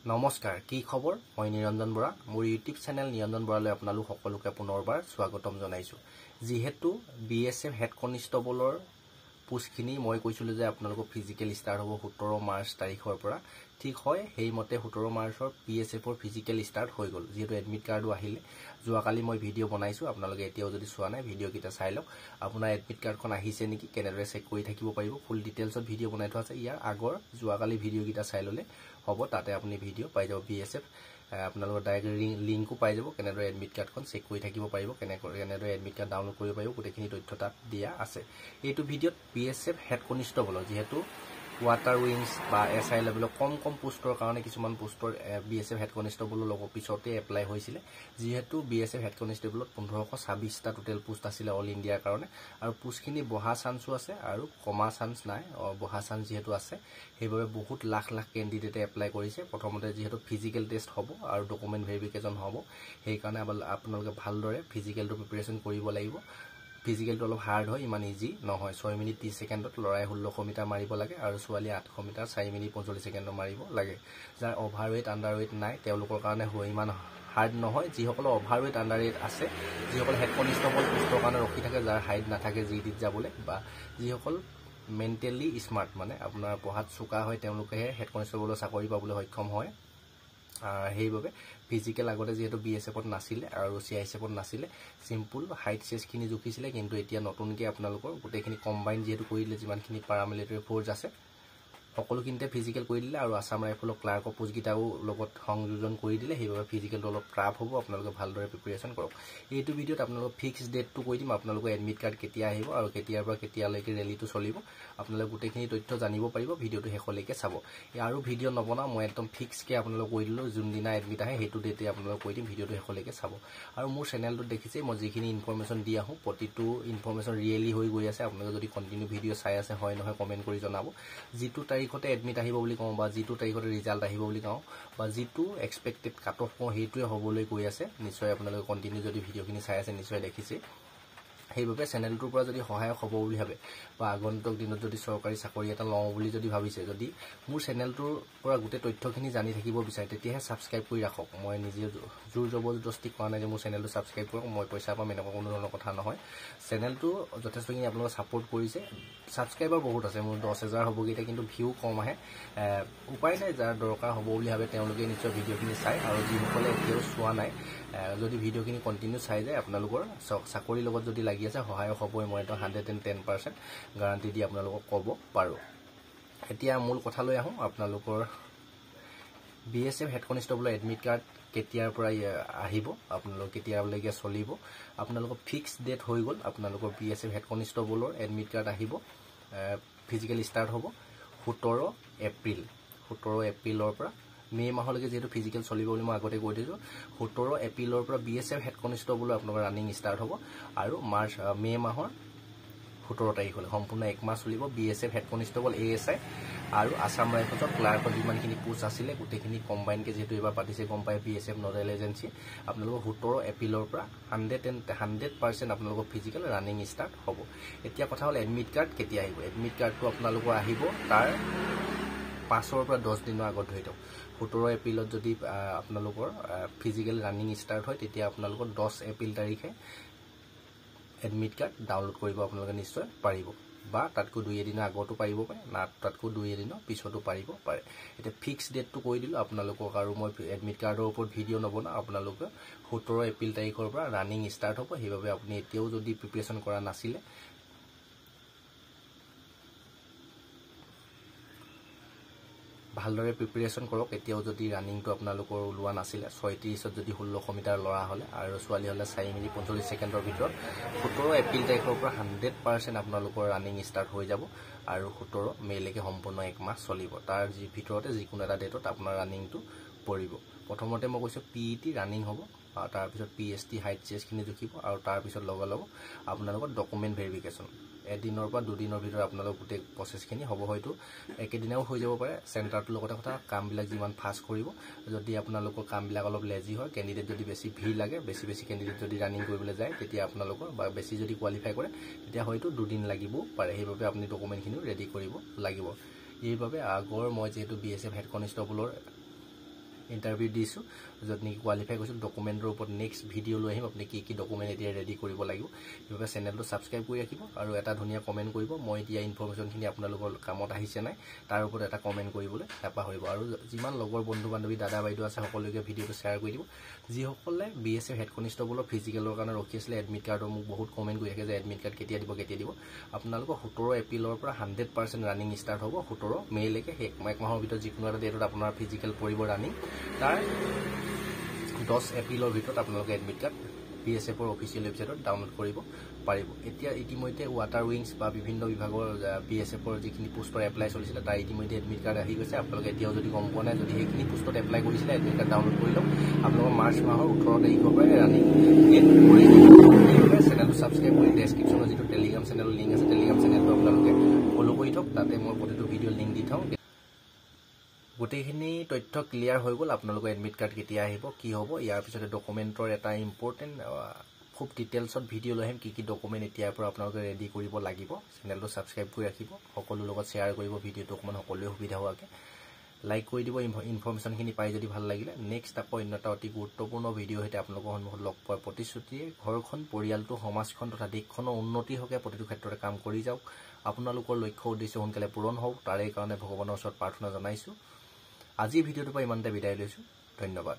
নমস্কাৰ কি খবৰ মই নিৰঞ্জন বৰা মোৰ ইউটিউব চেনেল নিৰঞ্জন বৰালৈ আপোনালোক সকলোকে পুনৰবাৰ স্বাগতম জনাইছো যিহেতু বিএসএফ হেড কনষ্টেবলৰ পুষ্টখিনি মই কৈছিলো যে আপোনালোকৰ ফিজিক্যাল ষ্টাৰ্ট হ'ব 17 মাৰ্চ তাৰিখৰ পৰা ঠিক হয় হেইমতে 17 মাৰ্চৰ বিএসএফৰ ফিজিক্যাল ষ্টাৰ্ট হৈ গল যেহেতু এডমিট কাৰ্ডও আহিলে যোৱাকালি মই ভিডিও বনাইছো আপোনালোকে এতিয়াও যদি চোৱা নাই ভিডিও কিটা চাই লওক আপোনাৰ এডমিট কাৰ্ডখন আহিছে নেকি কেনেদৰে চেক কৰি থাকিব পাৰিব ফুল ডিটেইলছত ভিডিও বনাই থোৱা আছে ইয়াৰ আগৰ যোৱাকালি ভিডিও কিটা চাই ললে হ'ব তাতে আপুনি ভিডিও পাই যাব বিএসএফ আপোনালোকৰ ডাইৰেক্ট লিংকও পাই যাব কেনেদৰে এডমিট কাৰ্ডখন চেক কৰি থাকিব পাৰিব কেনেদৰে এডমিট কাৰ্ড ডাউনলোড কৰিব পাৰিব গোটেইখিনি তথ্য তাত দিয়া আছে এইটো ভিডিওত বিএসএফ হেড কনষ্টেবলৰ যেহেতু ওয়াটাৰ উইংস বা এসআই লেভেলৰ কম পোষ্টৰ কাৰণে কিছুমান পোষ্টৰ বিএসএফ হেড কনষ্টেবলৰ লগ পিছতে এপ্লাই হৈছিল যেহেতু বিএসএফ হেড কনষ্টেবলত 1526টা টোটাল পোষ্ট আছিল অল ইণ্ডিয়াৰ কাৰণে আৰু পোষ্টখিনি বহা চান্সও আছে আৰু কমা চান্স নাই বহা চান্স যেহেতু আছে সেইবাবে বহুত লাখ ক্যান্ডিডেটে এপ্লাই কৰিছে প্ৰথমতে যেহেতু ফিজিক্যাল টেষ্ট হ'ব আৰু ডকুমেন্ট ভেৰিফিকেশন হ'ব সেই কাৰণে আপোনালোকে ভালদৰে ফিজিক্যালটো প্ৰিপাৰেচন কৰিব লাগিব ফিজিক্যালটো অলপ হাৰ্ড হয় ইমান ইজি নহয় 6 মিনিট 30 সেকেন্ডত লৰাই 1600 মিটাৰ মাৰিব লাগে আৰু ছোৱালী 800 মিটাৰ 4 মিনিট 45 সেকেন্ডত মাৰিব লাগে যাৰ ওভাৰৱেট আন্ডাৰৱেট নাই তেওঁলোকৰ কাৰণে হয় ইমান হাৰ্ড নহয় যিসকল ওভাৰৱেট আন্ডাৰৱেট আছে যিসকল হেড কনষ্টেবল পোষ্টৰ কাৰণে ৰখি থাকে যাৰ হাইট নাথাকে জিডিত যাবলৈ বা যিসকল মেন্টালি স্মাৰ্ট মানে আপোনাৰ পঢ়াত চোকা হয় তেওঁলোকে হেড কনষ্টেবলৰ চাকৰি পাবলৈ সক্ষম হয় হেইভাবে ফিজিক্যাল আগতে যেহেতু বিএসএফত নাছিলে আৰু সিআইএসএফত নাছিলে সিম্পল হাইট চেষ্টখিনি জুকিছিলে কিন্তু এতিয়া নতুনকে আপোনালোকৰ গোটেইখিনি কম্বাইন যেহেতু কৰিলে যিমানখিনি পাৰামিলিটাৰী ফোৰ্স আছে সকলোখিনিতে ফিজিক্যাল কৰি দিলে আৰু আসাম ৰাইফলৰ ক্লাৰ্কৰ পোষ্টগিটাও লগত সংযোজন কৰি দিলে সেইভাবে ফিজিক্যালটো অলপ ট্ৰাপ হ'ব আপোনালোকে ভালদৰে প্ৰিপাৰেচন কৰক এইটো ভিডিওত আপোনালোক ফিক্স ডেটটো কৈ দিম আপোনালোকৰ এডমিট কাৰ্ড কেতিয়া আহিব আৰু কেতিয়াৰ পৰা কেতিয়ালৈকে ৰেলীটো চলিব আপোনালোকে গোটেইখিনি তথ্য জানিব পাৰিব ভিডিওটো শেষলৈকে চাব আৰু ভিডিও নবনা মই একদম ফিক্স কে আপোনালোক কৈ দিলো যোনদিনা এডমিট আহে হেতু ডেটে আপোনালোক কৈ দিম ভিডিওটো শেষলৈকে চাব আৰু মোৰ চেনেলটো দেখিছে মই যিখিনি ইনফৰমেশন দি আহো প্ৰতিটো ইনফৰমেশন ৰিয়েলি হৈ গৈ আছে আপোনালোকে যদি কন্টিনিউ ভিডিও চাই আছে হয় নহয় কমেন্ট কৰি জনাব যিটো তাৰিখতে এডমিট আহিব বুলি কওঁ বা যিটো তাৰিখতে ৰিজাল্ট আহিব বুলি কওঁ বা যিটো এক্সপেক্টেড কাট অফ কওঁ হেতুৱে হ'বলৈ গৈ আছে নিশ্চয় আপোনালোকে কন্টিনিউ যদি ভিডিওখিনি চাই আছে নিশ্চয় দেখিছে সেইভাবে চেনেলটোৰ পৰা যদি সহায়ক হ'ব বুলি ভাবে বা আগন্তুক দিনত যদি চৰকাৰী চাকৰি এটা লওঁ বুলি যদি ভাবিছে যদি মোৰ চেনেলটোৰ পৰা গোটেই তথ্যখিনি জানি থাকিব বিচাৰে তেতিয়াহে সাবস্ক্ৰাইব কৰি ৰাখক মই নিজে জোৰ জবৰদস্তি কৰা নাই যে মোৰ চেনেলটো সাবস্ক্ৰাইব কৰক মই পইচা পাম এনেকুৱা কোনো ধৰণৰ কথা নহয় চেনেলটো যথেষ্টখিনি আপোনালোকে সাপোৰ্ট কৰিছে সাবস্ক্ৰাইবাৰ বহুত আছে মোৰ 10000 হ'বগিটা কিন্তু ভিউ কম আহে উপায় নাই যাৰ দৰকাৰ হ'ব বুলি ভাবে তেওঁলোকে নিশ্চয় ভিডিওখিনি চাই আৰু যিসকলে এতিয়াও চোৱা নাই যদি ভিডিওখিনি কন্টিনিউ চাই যায় আপোনালোকৰ চাকৰিৰ লগত যদি লাগি আছে সহায়ক হ'বই মই এটা 110% গ্যাৰান্টি দি আপোনালোকক ক'ব পাৰো এতিয়া মূল কথালৈ আহো আপোনালোকৰ বিএসএফ হেড কনষ্টেবলৰ এডমিট কাৰ্ড কেতিয়াৰ পৰা আহিব আপোনালোক কেতিয়ালৈকে চলিব আপোনালোকৰ ফিক্স ডেট হৈ গল আপোনালোকৰ বিএসএফ হেড কনষ্টেবলৰ এডমিট কাৰ্ড আহিব ফিজিক্যাল ষ্টাৰ্ট হ'ব 17 এপ্ৰিলৰ পৰা মে মাহলৈকে যেহেতু ফিজিক্যাল চলিব বুলি মই আগতে কৈ দিছো 17 এপ্ৰিলৰ পৰা বিএসএফ হেড কনষ্টেবল আপোনালোকৰ ৰানিং ষ্টাৰ্ট হ'ব আৰু মে মাহৰ 17 তাৰিখলৈ সম্পূৰ্ণ এক মাহ চলিব বিএসএফ হেড কনষ্টেবল এএসআই আৰু আসাম ৰাইফলৰ ক্লাৰ্কৰ যিমানখিনি পোষ্ট আছিল গোটেইখিনি কম্বাইন কে যেহেতু এবাৰ পাতিছে গম পাই বিএসএফ নডেল এজেন্সি আপোনালোকৰ 17 এপ্ৰিলৰ পৰা 100% আপোনালোকৰ ফিজিক্যাল ৰানিং ষ্টাৰ্ট হ'ব এতিয়া কথা হ'ল এডমিট কাৰ্ড কেতিয়া আহিব এডমিট কাৰ্ডটো আপোনালোকৰ আহিব তাৰ 5 পৰা 10 দিনৰ আগত ধৰি দিওক 17 এপ্ৰিলত যদি আপোনালোকৰ ফিজিক্যাল ৰানিং ষ্টাৰ্ট হয় তেতিয়া আপোনালোকৰ 10 এপ্ৰিল তাৰিখে এডমিট কাৰ্ড ডাউনলোড কৰিব আপোনালোকে নিশ্চয় পাৰিব বা তাতকৈ 2 এদিনৰ আগতো পাৰিব পাৰে না তাতকৈ 2 এদিনৰ পিছতো পাৰিব পাৰে এটা ফিক্স ডেটটো কৈ দিলো আপোনালোকক আৰু মই এডমিট কাৰ্ডৰ ওপৰত ভিডিও নবনা আপোনালোকে 17 এপ্ৰিল তাৰিখৰ পৰা ৰানিং ষ্টাৰ্ট হ'ব সেইভাবে আপুনি এতিয়াও যদি প্ৰিপাৰেচন কৰা নাছিলে ভালদৰে প্ৰিপাৰেচন কৰক এতিয়াও যদি ৰানিংটো আপোনালোকৰ ওলোৱা নাছিলে 36ত যদি 1600 মিটাৰ লৰা হলে আৰু ছোৱালী হলে 4 মিনিট 45 সেকেন্ডৰ ভিতৰত 17 এপ্ৰিল তাৰিখৰ পৰা 100% আপোনালোকৰ ৰানিং ষ্টাৰ্ট হৈ যাব আৰু 17 মেলৈকে সম্পূৰ্ণ এক মাহ চলিব তাৰ ভিতৰতে যিকোনো এটা ডেটত আপোনাৰ ৰানিংটো পৰিব প্ৰথমতে মই কৈছো পিইটি ৰানিং হ'ব তাৰ পিছত পিএসটি হাইট চেষ্টখিনি জুকিব আৰু তাৰ পিছত লগালগ আপোনালোকৰ ডকুমেন্ট ভেৰিফিকেশন এদিনৰ পৰা দুদিনৰ ভিতৰত আপোনালোক গোটেই প্ৰসেসখিনি হ'ব হয়তো একেদিনাও হৈ যাব পাৰে চেণ্টাৰটোৰ লগতে কথা কামবিলাক যিমান ফাষ্ট কৰিব যদি আপোনালোকৰ কামবিলাক অলপ লেজি হয় ক্যান্ডিডেট যদি বেছি ভিৰ লাগে বেছি ক্যান্ডিডেট যদি ৰানিং কৰিবলৈ যায় তেতিয়া আপোনালোকৰ বা বেছি যদি কোৱালিফাই কৰে তেতিয়া হয়তো দুদিন লাগিব পাৰে সেইভাবে আপুনি ডকুমেন্টখিনি ৰেডি কৰিব লাগিব এইভাবে আগৰ মই যেহেতু বিএসএফ হেড কনষ্টেবলৰ ইণ্টাৰভিউ দিছোঁ য'ত নেকি কোৱালিফাই কৰিছোঁ ডকুমেণ্টৰ ওপৰত নেক্সট ভিডিঅ' লৈ আহিম আপুনি কি ডকুমেণ্ট এতিয়া ৰেডি কৰিব লাগিব সেইবাবে চেনেলটো ছাবস্ক্ৰাইব কৰি ৰাখিব আৰু এটা ধুনীয়া কমেণ্ট কৰিব মই এতিয়া ইনফৰমেশ্যনখিনি আপোনালোকৰ কামত আহিছে নাই তাৰ ওপৰত এটা কমেণ্ট কৰিবলৈ নাপাহৰিব আৰু যিমান লগৰ বন্ধু বান্ধৱী দাদা বাইদেউ আছে সকলোকে ভিডিঅ'টো শ্বেয়াৰ কৰি দিব যিসকলে BSF হেড কনষ্টেবলৰ ফিজিকেলৰ কাৰণে ৰখি আছিলে এডমিট কাৰ্ডৰ মোক বহুত কমেণ্ট কৰি থাকে যে এডমিট কাৰ্ড কেতিয়া দিব আপোনালোকৰ 17 এপ্ৰিলৰ পৰা 100% ৰানিং ষ্টাৰ্ট হ'ব 17 মে'লৈকে এক মাহৰ ভিতৰত যিকোনো এটা ডেটত আপোনাৰ ফিজিকেল পৰিব ৰানিং তাৰ 10 এপ্ৰিলৰ ভিতৰত আপোনালোকে এডমিট কাৰ্ড BSFৰ অফিচিয়েল ৱেবছাইটত ডাউনলোড কৰিব পাৰিব এতিয়া ইতিমধ্যে ৱাটাৰ উইংছ বা বিভিন্ন বিভাগৰ BSFৰ যিখিনি পোষ্টৰ এপ্লাই চলিছিলে তাৰ ইতিমধ্যে এডমিট কাৰ্ড আহি গৈছে আপোনালোকে এতিয়াও যদি গম পোৱা নাই যদি সেইখিনি পোষ্টত এপ্লাই কৰিছিলে এডমিট কাৰ্ড ডাউনলোড কৰি লওক আপোনালোকৰ মাৰ্চ মাহৰ 18 তাৰিখৰ পৰা ৰানিং ডেট কৰি চেনেলটো ছাবস্ক্ৰাইব কৰি ডেছক্ৰিপশ্যনৰ যিটো টেলিগ্ৰাম চেনেলৰ লিংক আছে টেলিগ্ৰাম চেনেলটো আপোনালোকে ফ'ল' কৰি থওক তাতে মই প্ৰতিটো ভিডিঅ'ৰ লিংক দি থওঁ গোটেইখিনি তথ্য ক্লিয়াৰ হৈ গ'ল আপোনালোকৰ এডমিট কাৰ্ড কেতিয়া আহিব কি হ'ব ইয়াৰ পিছতে ডকুমেণ্টৰ এটা ইম্পৰ্টেণ্ট খুব ডিটেইলছত ভিডিঅ' লৈ আহিম কি ডকুমেণ্ট এতিয়াৰ পৰা আপোনালোকে ৰেডি কৰিব লাগিব চেনেলটো ছাবস্ক্ৰাইব কৰি ৰাখিব সকলোৰ লগত শ্বেয়াৰ কৰিব ভিডিঅ'টো অকণমান সকলোৱে সুবিধা হোৱাকৈ লাইক কৰি দিব ইনফৰমেশ্যনখিনি পাই যদি ভাল লাগিলে নেক্সট আকৌ অন্য এটা অতি গুৰুত্বপূৰ্ণ ভিডিঅ' সৈতে আপোনালোকৰ সন্মুখত লগ পোৱাৰ প্ৰতিশ্ৰুতিয়ে ঘৰখন পৰিয়ালটো সমাজখন তথা দেশখনৰ উন্নতি হকে প্ৰতিটো ক্ষেত্ৰতে কাম কৰি যাওক আপোনালোকৰ লক্ষ্য উদ্দেশ্য সোনকালে পূৰণ হওক তাৰে কাৰণে ভগৱানৰ ওচৰত প্ৰাৰ্থনা জনাইছোঁ আজিৰ ভিডিঅ'টোৰ পৰা ইমানতে বিদায় লৈছোঁ ধন্যবাদ